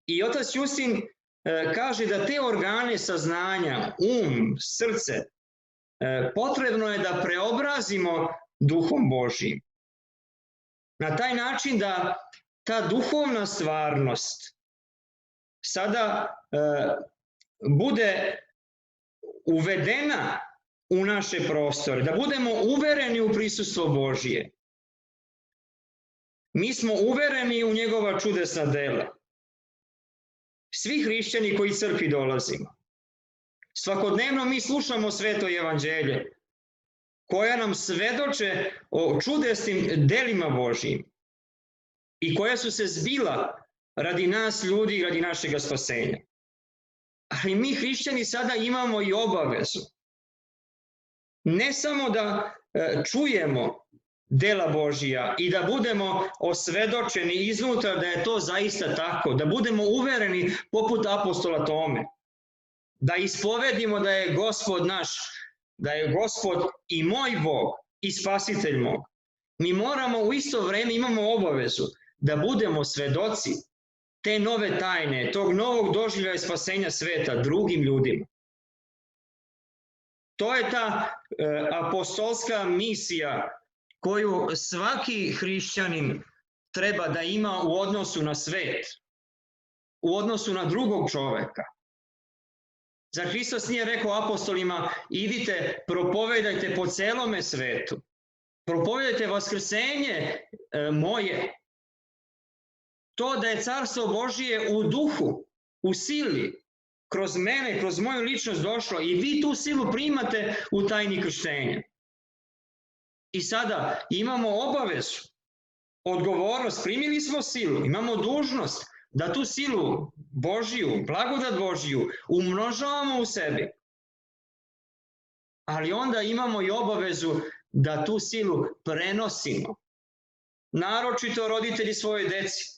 I otac Justin kaže da te organe saznanja, srce, potrebno je da preobrazimo Duhom Božjim. Na taj način da ta duhovna stvarnost sada bude uvedena u naše prostore, da budemo uvereni u prisustvo Božje. Mi smo uvereni u njegova čudesna dela. Svi hrišćani koji crkvi dolazimo. Svakodnevno mi slušamo sveto evanđelje, koja nam svedoče o čudesnim delima Božjim i koja su se zbila radi nas ljudi i radi našeg spasenja. Ali mi hrišćani sada imamo i obavezu. Ne samo da čujemo dela Božija i da budemo osvedočeni iznutra da je to zaista tako, da budemo uvereni poput apostola Tome, da ispovedimo da je Gospod naš, da je Gospod i moj Bog i Spasitelj mog. Mi moramo u isto vreme, imamo obavezu da budemo svedoci te nove tajne, tog novog doživljaja spasenja sveta drugim ljudima. To je ta apostolska misija koju svaki hrišćanin treba da ima u odnosu na svet, u odnosu na drugog čoveka. Zar Hristos nije rekao apostolima, idite, propovedajte po celome svetu, propovedajte vaskrsenje moje. To da je carstvo Božije u duhu, u sili, kroz mene, kroz moju ličnost došlo i vi tu silu primate u tajni krštenja. I sada imamo obavezu, odgovornost, primili smo silu, imamo dužnost da tu silu Božiju, blagodat Božiju umnožavamo u sebi. Ali onda imamo i obavezu da tu silu prenosimo. Naročito roditelji svoje deci.